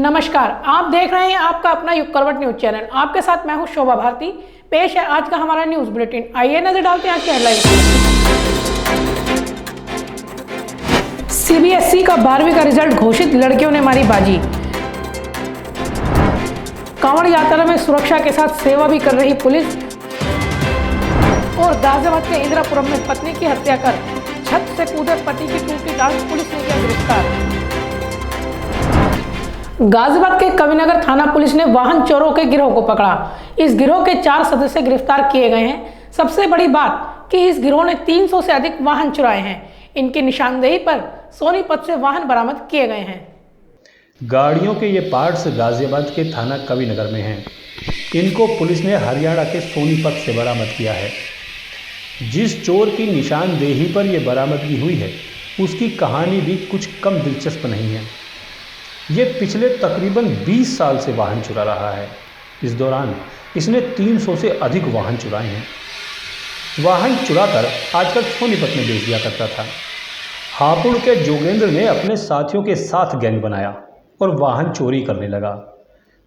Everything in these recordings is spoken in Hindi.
नमस्कार, आप देख रहे हैं आपका अपना युग करवट न्यूज चैनल। आपके साथ मैं हूं शोभा भारती। पेश है आज का हमारा न्यूज बुलेटिन। आइए नजर डालते हैं आज की हेडलाइन। सीबीएसई का 12वीं का रिजल्ट घोषित, लड़कियों ने मारी बाजी। कांवड़ यात्रा में सुरक्षा के साथ सेवा भी कर रही पुलिस। और गाजियाबाद के इंदिरापुरम में पत्नी की हत्या कर छत से कूदे पति की टूटी लाश, पुलिस ने किया गिरफ्तार। गाजियाबाद के कविनगर थाना पुलिस ने वाहन चोरों के गिरोह को पकड़ा। इस गिरोह के 4 सदस्य गिरफ्तार किए गए हैं। सबसे बड़ी बात कि इस गिरोह ने 300 से अधिक वाहन चुराए हैं। इनकी निशानदेही पर सोनीपत से वाहन बरामद किए गए हैं। गाड़ियों के ये पार्ट्स गाजियाबाद के थाना कविनगर में हैं। इनको पुलिस ने हरियाणा के सोनीपत से बरामद किया है। जिस चोर की निशानदेही पर यह बरामदगी हुई है, उसकी कहानी भी कुछ कम दिलचस्प नहीं है। ये पिछले तकरीबन 20 साल से वाहन चुरा रहा है। इस दौरान इसने 300 से अधिक वाहन चुराए हैं। वाहन चुराकर आजकल सोनीपत में बेच दिया करता था। हापुड़ के जोगेंद्र ने अपने साथियों के साथ गैंग बनाया और वाहन चोरी करने लगा।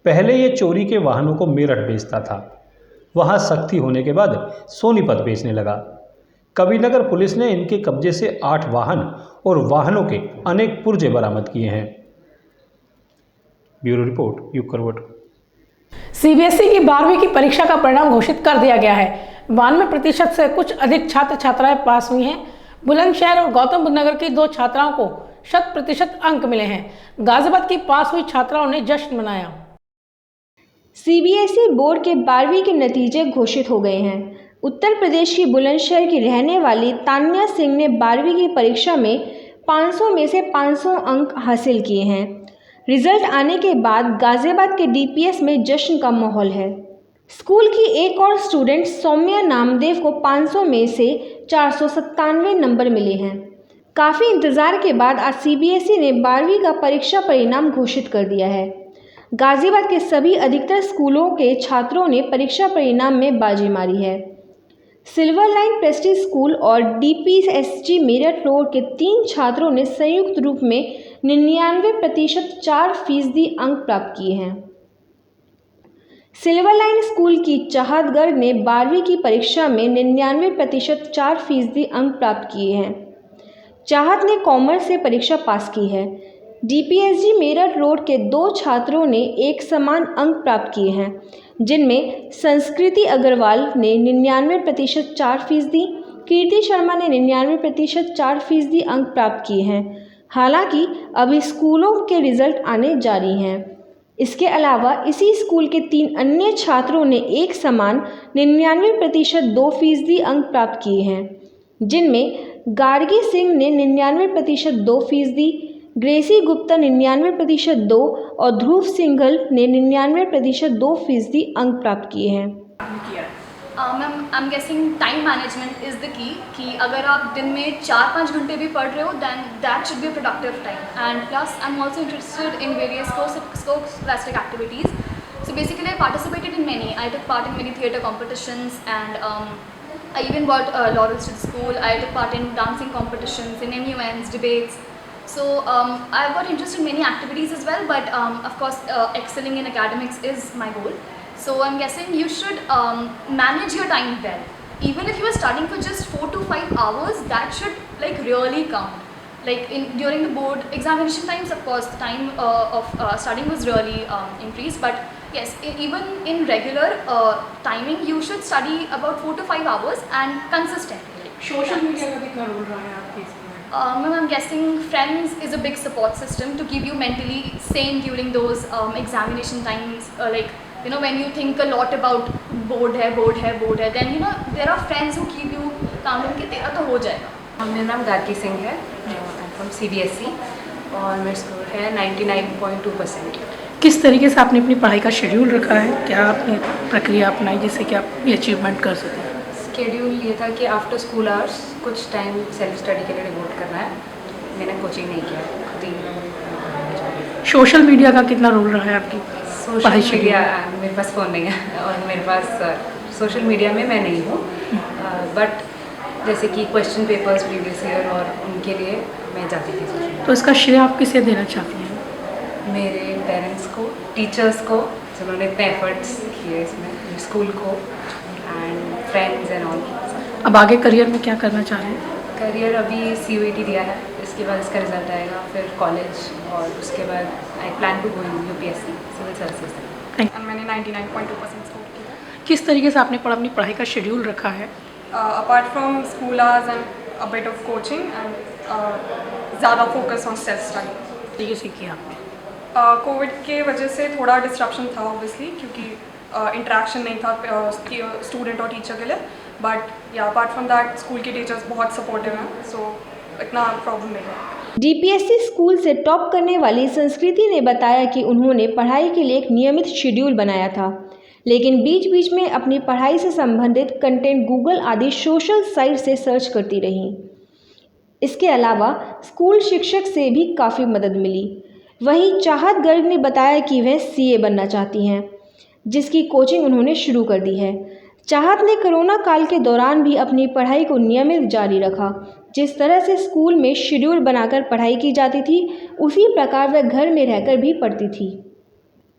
पहले ये चोरी के वाहनों को मेरठ बेचता था। वहाँ सख्ती होने के बाद सोनीपत बेचने लगा। कविनगर पुलिस ने इनके कब्जे से 8 वाहन और वाहनों के अनेक पुर्जे बरामद किए हैं। ब्यूरो रिपोर्ट, युग करवट। सीबीएसई की 12वीं की परीक्षा का परिणाम घोषित कर दिया गया है। 92% से कुछ अधिक छात्र छात्राएं पास हुई हैं। बुलंदशहर और गौतम बुद्ध नगर की 2 छात्राओं को 100% अंक मिले हैं। गाजियाबाद की पास हुई छात्राओं ने जश्न मनाया। सीबीएसई बोर्ड के 12वीं के नतीजे घोषित हो गए हैं। उत्तर प्रदेश की बुलंदशहर की रहने वाली तान्या सिंह ने 12वीं की परीक्षा में 500 में से 500 अंक हासिल किए हैं। रिजल्ट आने के बाद गाजियाबाद के डीपीएस में जश्न का माहौल है। स्कूल की एक और स्टूडेंट सौम्या नामदेव को 500 में से 497 नंबर मिले हैं। काफ़ी इंतज़ार के बाद आज सीबीएसई ने 12वीं का परीक्षा परिणाम घोषित कर दिया है। गाजियाबाद के सभी अधिकतर स्कूलों के छात्रों ने परीक्षा परिणाम में बाजी मारी है। सिल्वर लाइन प्रेस्टीज स्कूल और डीपीएसजी मेरठ रोड के 3 छात्रों ने संयुक्त रूप में 99% 4% अंक प्राप्त किए हैं। सिल्वर लाइन स्कूल की चाहत गर्ग ने 12वीं की परीक्षा में 99% 4% अंक प्राप्त किए हैं। चाहत ने कॉमर्स से परीक्षा पास की है। डीपीएसजी मेरठ रोड के 2 छात्रों ने एक समान अंक प्राप्त किए हैं, जिनमें संस्कृति अग्रवाल ने 99% 4%, कीर्ति शर्मा ने 99% 4% अंक प्राप्त किए हैं। हालांकि अभी स्कूलों के रिजल्ट आने जारी हैं। इसके अलावा इसी स्कूल के 3 अन्य छात्रों ने एक समान 99% 2% अंक प्राप्त किए हैं, जिनमें गार्गी सिंह ने 99% 2%, ग्रेसी गुप्ता 99% 2 और ध्रुव सिंघल ने 99% 2% अंक प्राप्त किए हैं। Ma'am, I am guessing time management is the key कि अगर आप दिन में 4-5 घंटे भी पढ़ रहे हो then that should be a productive time. And plus I am also interested in various scholastic activities. So basically I participated in many. I took part in many theatre competitions and I even brought laurels to the school. I took part in dancing competitions, in MUNs, debates. So I've got interest in many activities as well, but of course excelling in academics is my goal. So I'm guessing you should manage your time well. Even if you are studying for just 4 to 5 hours, that should like really count. Like during the board examination times, of course, the time of studying was really increased. But yes, even in regular timing, you should study about 4 to 5 hours and consistently. Social media का भी क्या रोल रहा है आपके इसमें? Ma'am, I'm guessing Friends is a big support system to keep you mentally sane during those examination times. Like, you know, when you think a lot about board hai, then you know there are friends who keep you calm कि तेरा तो हो जाएगा। मेरा नाम गार्गी सिंह है, फ्रॉम सीबीएसई और मेरा स्कोर है 99.2%। किस तरीके से आपने अपनी पढ़ाई का शेड्यूल रखा है? क्या आपने प्रक्रिया अपनाई जिससे कि आप ये अचीवमेंट कर सकें? शेड्यूल ये था कि आफ्टर स्कूल आवर्स कुछ टाइम सेल्फ स्टडी के लिए डिवोट करना है। मैंने कोचिंग नहीं किया, खुद ही। सोशल मीडिया का कितना रोल रहा है आपकी? सोशल मीडिया मेरे पास फ़ोन नहीं है और मेरे पास सोशल मीडिया में मैं नहीं हूँ, बट जैसे कि क्वेश्चन पेपर्स प्रीवियस ईयर और उनके लिए मैं जाती थी। तो इसका श्रेय आप किसे देना चाहती हैं? मेरे पेरेंट्स को, टीचर्स को, जिन्होंने इतने एफर्ट्स किए इसमें, स्कूल को एंड फ्रेंड्स एंड ऑल। अब आगे करियर में क्या करना चाह रहे हैं? करियर अभी CUET दिया है, इसके बाद इसका रिजल्ट आएगा, फिर कॉलेज और उसके बाद I plan to go in UPSC civil services. और मैंने 99.2% स्कोर किया। किस तरीके से आपने अपनी पढ़ाई का शेड्यूल रखा है? Apart from school hours and a bit of coaching and ज़्यादा फोकस ऑन सेल्फ स्टडी। तरीके से किया आपने? कोविड के वजह से थोड़ा डिस्ट्रप्शन था ऑब्वियसली, क्योंकि इंटरेक्शन नहीं था स्टूडेंट और टीचर के लिए, बट या अपार्ट फ्रॉम दैट स्कूल के टीचर्स बहुत सपोर्टिव हैं, सो इतना प्रॉब्लम नहीं है। DPSC स्कूल से टॉप करने वाली संस्कृति ने बताया कि उन्होंने पढ़ाई के लिए एक नियमित शेड्यूल बनाया था, लेकिन बीच बीच में अपनी पढ़ाई से संबंधित कंटेंट गूगल आदि सोशल साइट से सर्च करती रहीं। इसके अलावा स्कूल शिक्षक से भी काफ़ी मदद मिली। वहीं चाहत गर्ग ने बताया कि वह CA बनना चाहती हैं, जिसकी कोचिंग उन्होंने शुरू कर दी है। चाहत ने कोरोना काल के दौरान भी अपनी पढ़ाई को नियमित जारी रखा। जिस तरह से स्कूल में शेड्यूल बनाकर पढ़ाई की जाती थी, उसी प्रकार वह घर में रहकर भी पढ़ती थी।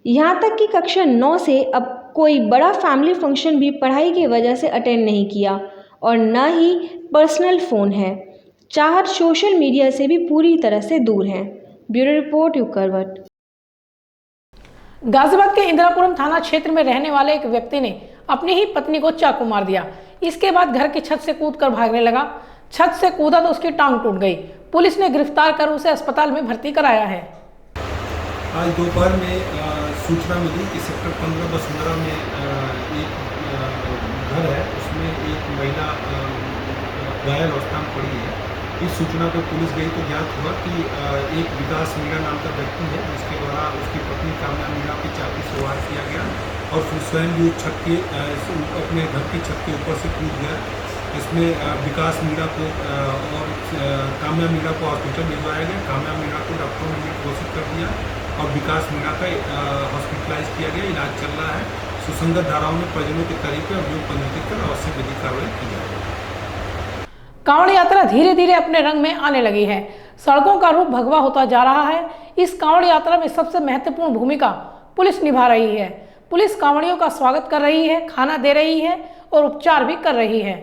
यहाँ तक कि कक्षा 9 से अब कोई बड़ा फैमिली फंक्शन भी पढ़ाई की वजह से अटेंड नहीं किया और न ही पर्सनल फ़ोन है। चाहत सोशल मीडिया से भी पूरी तरह से दूर हैं। ब्यूरो रिपोर्ट युग करवट। गाजियाबाद के इंदिरापुरम थाना क्षेत्र में रहने वाले एक व्यक्ति ने अपनी ही पत्नी को चाकू मार दिया। इसके बाद घर की छत से कूदकर भागने लगा। छत से कूदा तो उसकी टांग टूट गई। पुलिस ने गिरफ्तार कर उसे अस्पताल में भर्ती कराया है। आज दोपहर में सूचना मिली कि सेक्टर 15/15 में एक घर है, उसमें एक महिला घायल अवस्था में पड़ी है। इस सूचना पर पुलिस गई तो ज्ञात हुआ कि एक विकास मीणा नाम का व्यक्ति है, जिसके द्वारा उसकी पत्नी कामना मीणा की चाकू से वार किया गया और फिर स्वयं भी छत के अपने घर की छत के ऊपर से कूद गया। इसमें विकास मीणा को और कामना मीणा को हॉस्पिटल भिजवाया गया। कामना मीणा को डॉक्टरों ने घोषित कर दिया और विकास मीणा का हॉस्पिटलाइज किया गया, इलाज चल रहा है। सुसंगत धाराओं में परिजनों के तरीके और अभियोग पंजीकृत कर आवश्यक विधिक कार्रवाई की जाएगी। कांवड़ यात्रा धीरे धीरे अपने रंग में आने लगी है। सड़कों का रूप भगवा होता जा रहा है। इस कांवड़ यात्रा में सबसे महत्वपूर्ण भूमिका पुलिस निभा रही है। पुलिस कांवड़ियों का स्वागत कर रही है, खाना दे रही है और उपचार भी कर रही है।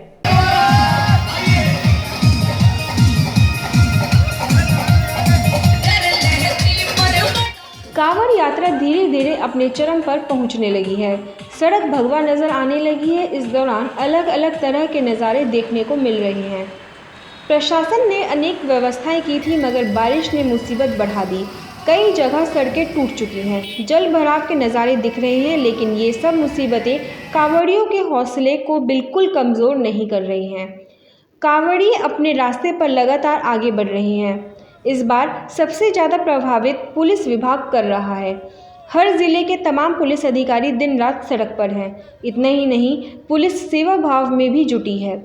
कांवड़ यात्रा धीरे धीरे अपने चरम पर पहुंचने लगी है। सड़क भगवा नजर आने लगी है। इस दौरान अलग अलग तरह के नज़ारे देखने को मिल रहे हैं। प्रशासन ने अनेक व्यवस्थाएं की थी, मगर बारिश ने मुसीबत बढ़ा दी। कई जगह सड़कें टूट चुकी हैं, जल भराव के नज़ारे दिख रहे हैं, लेकिन ये सब मुसीबतें कांवड़ियों के हौसले को बिल्कुल कमज़ोर नहीं कर रही हैं। कांवड़िए अपने रास्ते पर लगातार आगे बढ़ रहे हैं। इस बार सबसे ज़्यादा प्रभावित पुलिस विभाग कर रहा है। हर ज़िले के तमाम पुलिस अधिकारी दिन रात सड़क पर हैं। इतना ही नहीं, पुलिस सेवा भाव में भी जुटी है।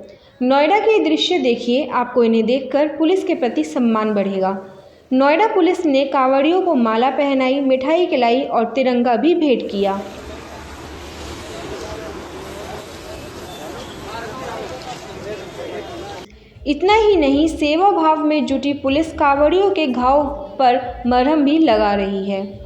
नोएडा के दृश्य देखिए, आपको इन्हें देखकर पुलिस के प्रति सम्मान बढ़ेगा। नोएडा पुलिस ने कांवड़ियों को माला पहनाई, मिठाई खिलाई और तिरंगा भी भेंट किया। इतना ही नहीं, सेवा भाव में जुटी पुलिस कांवड़ियों के घाव पर मरहम भी लगा रही है।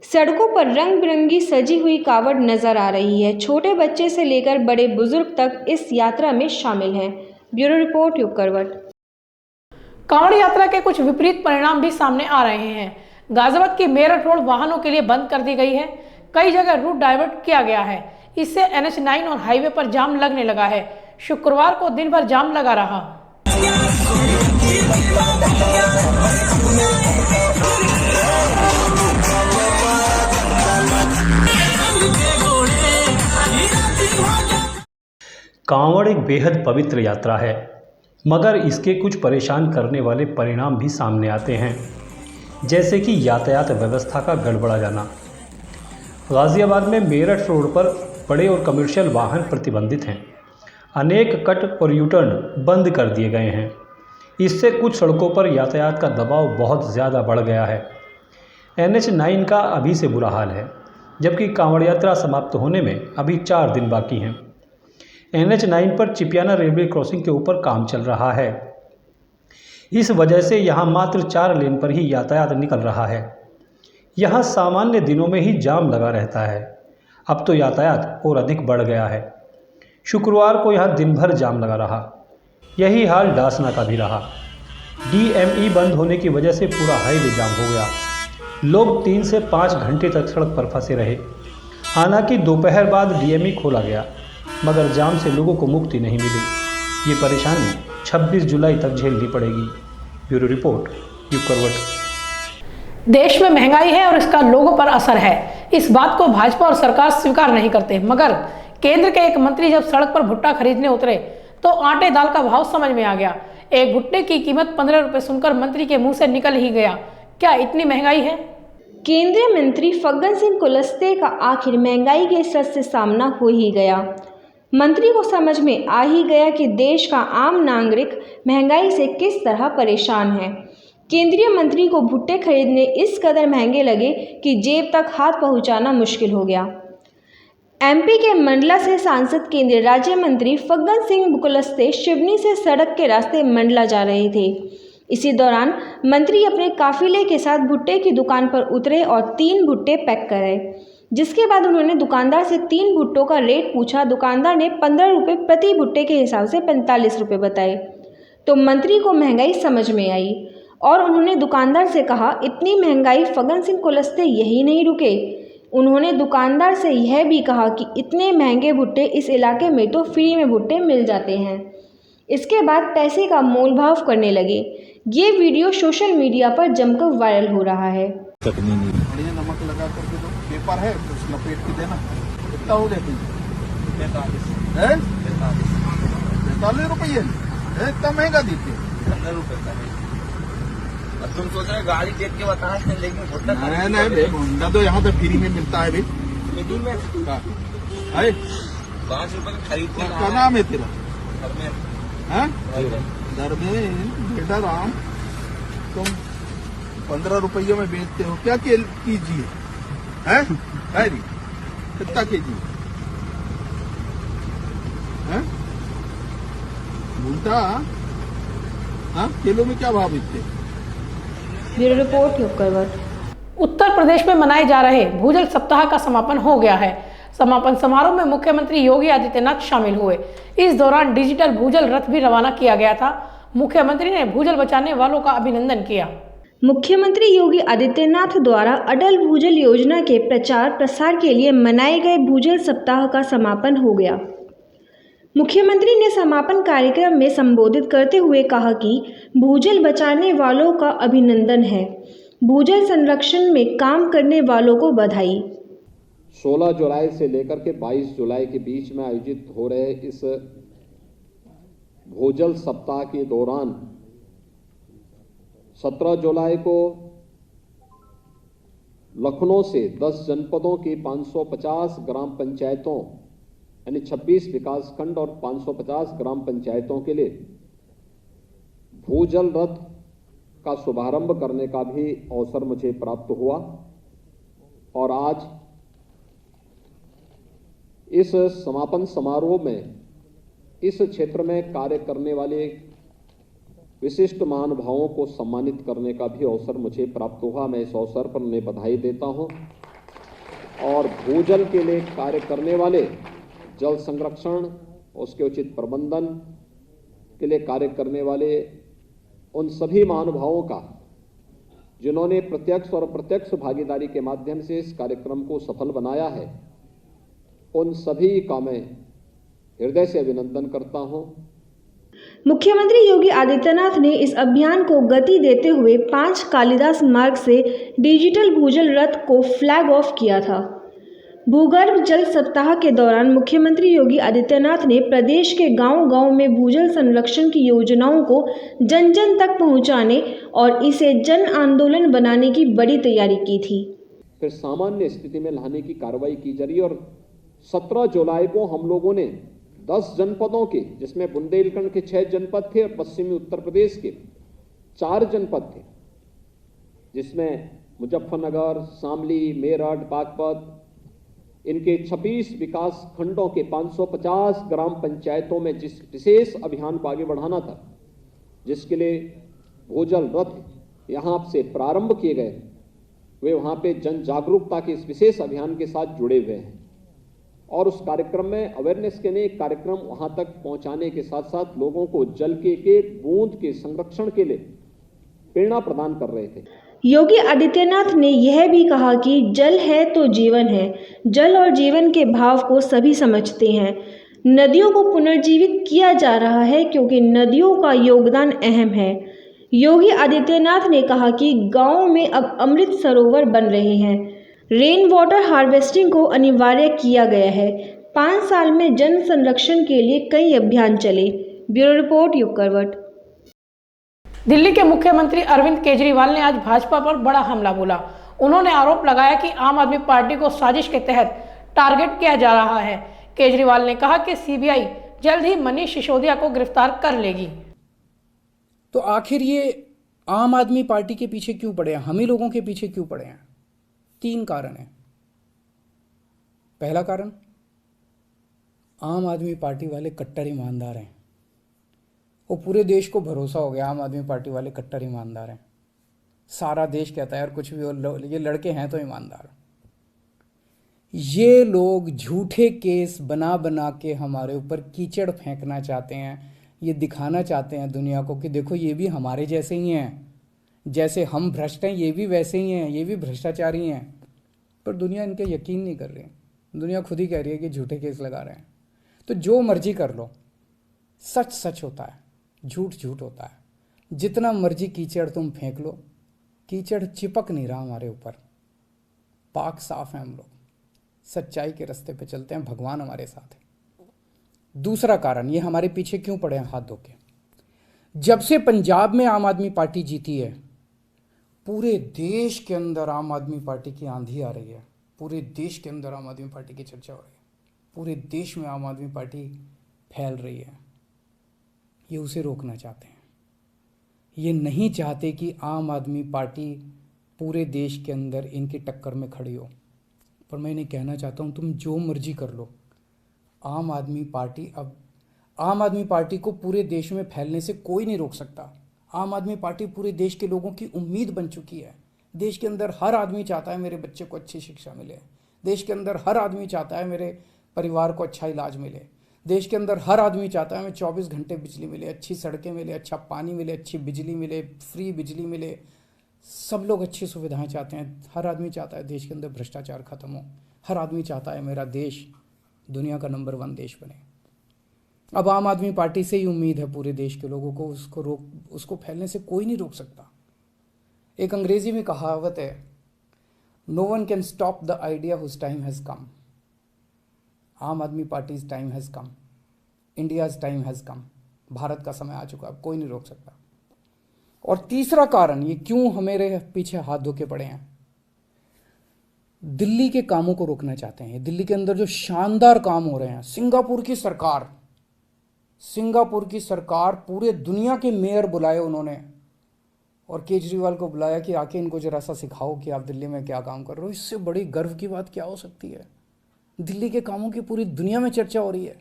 सड़कों पर रंग बिरंगी सजी हुई कावड़ नजर आ रही है। छोटे बच्चे से लेकर बड़े बुजुर्ग तक इस यात्रा में शामिल हैं। ब्यूरो रिपोर्ट युग करवट। कांवड़ यात्रा के कुछ विपरीत परिणाम भी सामने आ रहे हैं। गाजियाबाद की मेरठ रोड वाहनों के लिए बंद कर दी गई है। कई जगह रूट डाइवर्ट किया गया है। इससे NH9 और हाईवे पर जाम लगने लगा है। शुक्रवार को दिन भर जाम लगा रहा। कांवड़ एक बेहद पवित्र यात्रा है, मगर इसके कुछ परेशान करने वाले परिणाम भी सामने आते हैं, जैसे कि यातायात व्यवस्था का गड़बड़ा जाना। गाज़ियाबाद में मेरठ रोड पर बड़े और कमर्शियल वाहन प्रतिबंधित हैं। अनेक कट और यूटर्न बंद कर दिए गए हैं। इससे कुछ सड़कों पर यातायात का दबाव बहुत ज़्यादा बढ़ गया है। NH9 का अभी से बुरा हाल है, जबकि कांवड़ यात्रा समाप्त होने में अभी 4 दिन बाकी हैं। NH9 पर चिपियाना रेलवे क्रॉसिंग के ऊपर काम चल रहा है। इस वजह से यहाँ मात्र 4 लेन पर ही यातायात निकल रहा है। यहाँ सामान्य दिनों में ही जाम लगा रहता है। अब तो यातायात और अधिक बढ़ गया है। शुक्रवार को यहाँ दिन भर जाम लगा रहा। यही हाल डासना का भी रहा। DME बंद होने की वजह से पूरा हाईवे जाम हो गया। लोग 3 से 5 घंटे तक सड़क पर फंसे रहे। हालांकि दोपहर बाद DME खोला गया, मगर जाम से लोगों को मुक्ति नहीं मिली। ये परेशानी 26 जुलाई तक झेलनी पड़ेगी। ब्यूरो रिपोर्ट, युग करवट। देश में महंगाई है और इसका लोगों पर असर है। इस बात को भाजपा और सरकार स्वीकार नहीं करते, मगर केंद्र के एक मंत्री जब सड़क पर भुट्टा खरीदने उतरे तो आटे दाल का भाव समझ में आ गया। एक भुट्टे की कीमत 15 रुपए सुनकर मंत्री के मुंह से निकल ही गया, क्या इतनी महंगाई है? केंद्रीय मंत्री फग्गन सिंह कुलस्ते का आखिर महंगाई के सच से सामना हो ही गया। मंत्री को समझ में आ ही गया कि देश का आम नागरिक महंगाई से किस तरह परेशान है। केंद्रीय मंत्री को भुट्टे खरीदने इस कदर महंगे लगे कि जेब तक हाथ पहुंचाना मुश्किल हो गया। MP के मंडला से सांसद केंद्रीय राज्य मंत्री फग्गन सिंह कुलस्ते शिवनी से सड़क के रास्ते मंडला जा रहे थे। इसी दौरान मंत्री अपने काफिले के साथ भुट्टे की दुकान पर उतरे और 3 भुट्टे पैक कराए, जिसके बाद उन्होंने दुकानदार से 3 भुट्टों का रेट पूछा। दुकानदार ने 15 रुपये प्रति भुट्टे के हिसाब से 45 रुपये बताए। तो मंत्री को महंगाई समझ में आई और उन्होंने दुकानदार से कहा, इतनी महंगाई। फग्गन सिंह कुलस्ते यही नहीं रुके, उन्होंने दुकानदार से यह भी कहा कि इतने महंगे भुट्टे इस इलाके में तो फ्री में भुट्टे मिल जाते हैं। इसके बाद पैसे का मोल भाव करने लगे। ये वीडियो सोशल मीडिया पर जमकर वायरल हो रहा है। नमक लगा करके दो, पेपर है कुछ लपेट के देना। कितना हो देते हैं? 45 रुपये। इतना महंगा देते 15 रुपये का है। अब तुम सोच रहे गाड़ी देख के बता है, लेकिन नहीं होंडा तो यहाँ तो फ्री में मिलता है। फ्री में 5 रुपये का खरीद। क्या नाम है तेरा? धर्मेंद्र। बेटा राम, तुम 15 रुपये में बेचते हो, क्या कीजिए? है कितना केजी है भुट्टा? किलो में क्या भाव बेचते? ब्यूरो रिपोर्ट, युग करवट। उत्तर प्रदेश में मनाए जा रहे भूजल सप्ताह का समापन हो गया है। समापन समारोह में मुख्यमंत्री योगी आदित्यनाथ शामिल हुए। इस दौरान डिजिटल भूजल रथ भी रवाना किया गया था। मुख्यमंत्री ने भूजल बचाने वालों का अभिनंदन किया। मुख्यमंत्री योगी आदित्यनाथ द्वारा अटल भूजल योजना के प्रचार प्रसार के लिए मनाए गए भूजल सप्ताह का समापन हो गया। मुख्यमंत्री ने समापन कार्यक्रम में संबोधित करते हुए कहा कि भूजल बचाने वालों का अभिनंदन है, भूजल संरक्षण में काम करने वालों को बधाई। 16 जुलाई से लेकर के 22 जुलाई के बीच में आयोजित हो रहे इस भूजल सप्ताह के दौरान 17 जुलाई को लखनऊ से 10 जनपदों की 550 ग्राम पंचायतों यानी 26 विकास खंड और 550 ग्राम पंचायतों के लिए भूजल रथ का शुभारंभ करने का भी अवसर मुझे प्राप्त हुआ। और आज इस समापन समारोह में इस क्षेत्र में कार्य करने वाले विशिष्ट महानुभावों को सम्मानित करने का भी अवसर मुझे प्राप्त हुआ। मैं इस अवसर पर उन्हें बधाई देता हूं और भूजल के लिए कार्य करने वाले, जल संरक्षण उसके उचित प्रबंधन के लिए कार्य करने वाले उन सभी महानुभावों का, जिन्होंने प्रत्यक्ष और अप्रत्यक्ष भागीदारी के माध्यम से इस कार्यक्रम को सफल बनाया है, उन सभी का मैं हृदय से अभिनंदन करता हूं। मुख्यमंत्री योगी आदित्यनाथ ने इस अभियान को गति देते हुए 5 कालिदास मार्ग से डिजिटल भूजल रथ को फ्लैग ऑफ किया था। भूगर्भ जल सप्ताह के दौरान मुख्यमंत्री योगी आदित्यनाथ ने प्रदेश के गांव-गांव में भूजल संरक्षण की योजनाओं को जन जन तक पहुंचाने और इसे जन आंदोलन बनाने की बड़ी तैयारी की थी। फिर सामान्य स्थिति में लाने की कार्रवाई की जा रही है और 17 जुलाई को हम लोगों ने 10 जनपदों के, जिसमें बुंदेलखंड के 6 जनपद थे और पश्चिमी उत्तर प्रदेश के 4 जनपद थे, जिसमें मुजफ्फरनगर, शामली, मेरठ, बागपत, इनके 26 विकास खंडों के 550 ग्राम पंचायतों में जिस विशेष अभियान को आगे बढ़ाना था, जिसके लिए भूजल रथ यहाँ से प्रारंभ किए गए, वे वहाँ पे जन जागरूकता के इस विशेष अभियान के साथ जुड़े हुए हैं और उस कार्यक्रम में अवेयरनेस के लिए कार्यक्रम वहाँ तक पहुँचाने के साथ साथ लोगों को जल के बूंद के संरक्षण के लिए प्रेरणा प्रदान कर रहे थे। योगी आदित्यनाथ ने यह भी कहा कि जल है तो जीवन है। जल और जीवन के भाव को सभी समझते हैं। नदियों को पुनर्जीवित किया जा रहा है क्योंकि नदियों का योगदान अहम है। योगी आदित्यनाथ ने कहा कि गांवों में अब अमृत सरोवर बन रहे हैं। रेन वाटर हार्वेस्टिंग को अनिवार्य किया गया है। 5 साल में जल संरक्षण के लिए कई अभियान चले। ब्यूरो रिपोर्ट, युग करवट। दिल्ली के मुख्यमंत्री अरविंद केजरीवाल ने आज भाजपा पर बड़ा हमला बोला। उन्होंने आरोप लगाया कि आम आदमी पार्टी को साजिश के तहत टारगेट किया जा रहा है। केजरीवाल ने कहा कि सीबीआई जल्द ही मनीष सिसोदिया को गिरफ्तार कर लेगी। तो आखिर ये आम आदमी पार्टी के पीछे क्यों पड़े हैं, हम ही लोगों के पीछे क्यों पड़े हैं? 3 कारण हैं। पहला कारण, आम आदमी पार्टी वाले कट्टर ईमानदार हैं। वो पूरे देश को भरोसा हो गया आम आदमी पार्टी वाले कट्टर ईमानदार हैं। सारा देश कहता है यार कुछ भी हो, ये लड़के हैं तो ईमानदार। ये लोग झूठे केस बना बना के हमारे ऊपर कीचड़ फेंकना चाहते हैं। ये दिखाना चाहते हैं दुनिया को कि देखो ये भी हमारे जैसे ही हैं, जैसे हम भ्रष्ट हैं ये भी वैसे ही हैं, ये भी भ्रष्टाचारी हैं। पर दुनिया इनके यकीन नहीं कर रही। दुनिया खुद ही कह रही है कि झूठे केस लगा रहे हैं। तो जो मर्जी कर लो, सच सच होता है, झूठ झूठ होता है। जितना मर्जी कीचड़ तुम फेंक लो, कीचड़ चिपक नहीं रहा हमारे ऊपर। पाक साफ है हम लोग, सच्चाई के रास्ते पे चलते हैं, भगवान हमारे साथ है। दूसरा कारण, ये हमारे पीछे क्यों पड़े हैं हाथ धो के? जब से पंजाब में आम आदमी पार्टी जीती है, पूरे देश के अंदर आम आदमी पार्टी की आंधी आ रही है। पूरे देश के अंदर आम आदमी पार्टी की चर्चा हो रही है। पूरे देश में आम आदमी पार्टी फैल रही है। ये उसे रोकना चाहते हैं। ये नहीं चाहते कि आम आदमी पार्टी पूरे देश के अंदर इनकी टक्कर में खड़ी हो। पर मैं इन्हें कहना चाहता हूँ, तुम जो मर्जी कर लो, आम आदमी पार्टी को पूरे देश में फैलने से कोई नहीं रोक सकता। आम आदमी पार्टी पूरे देश के लोगों की उम्मीद बन चुकी है। देश के अंदर हर आदमी चाहता है मेरे बच्चे को अच्छी शिक्षा मिले। देश के अंदर हर आदमी चाहता है मेरे परिवार को अच्छा इलाज मिले। देश के अंदर हर आदमी चाहता है हमें 24 घंटे बिजली मिले, अच्छी सड़कें मिले, अच्छा पानी मिले, अच्छी बिजली मिले, फ्री बिजली मिले। सब लोग अच्छी सुविधाएं चाहते हैं। हर आदमी चाहता है देश के अंदर भ्रष्टाचार खत्म हो। हर आदमी चाहता है मेरा देश दुनिया का नंबर 1 देश बने। अब आम आदमी पार्टी से ही उम्मीद है पूरे देश के लोगों को, उसको फैलने से कोई नहीं रोक सकता। एक अंग्रेजी में कहावत है, no one can stop the idea whose time has come. Aam Aadmi Party's time has come, India's time has come. Bharat का समय आ चुका, अब कोई नहीं रोक सकता। और तीसरा कारण, ये क्यों हमारे पीछे हाथ धो के पड़े हैं, दिल्ली के कामों को रोकना चाहते हैं। दिल्ली के अंदर जो शानदार काम हो रहे हैं, सिंगापुर की सरकार पूरे दुनिया के मेयर बुलाए उन्होंने, और केजरीवाल को बुलाया कि आके इनको जरा सा सिखाओ कि आप दिल्ली में क्या काम कर रहे हो। इससे बड़ी गर्व की बात क्या हो सकती है? दिल्ली के कामों की पूरी दुनिया में चर्चा हो रही है।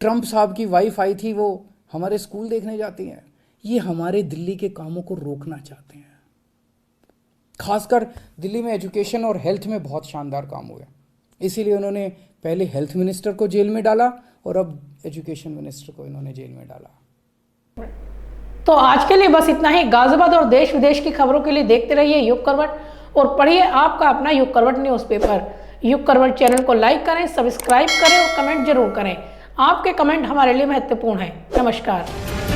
ट्रंप साहब की वाइफ आई थी, वो हमारे स्कूल देखने जाती हैं। ये हमारे दिल्ली के कामों को रोकना चाहते हैं। खासकर दिल्ली में एजुकेशन और हेल्थ में बहुत शानदार काम हुए, इसीलिए उन्होंने पहले हेल्थ मिनिस्टर को जेल में डाला और अब एजुकेशन मिनिस्टर को इन्होंने जेल में डाला। तो आज के लिए बस इतना ही। गाजियाबाद और देश विदेश की खबरों के लिए देखते रहिए युग करवट और पढ़िए आपका अपना युग करवट न्यूज़पेपर। युग करवट चैनल को लाइक करें, सब्सक्राइब करें और कमेंट जरूर करें। आपके कमेंट हमारे लिए महत्वपूर्ण है। नमस्कार।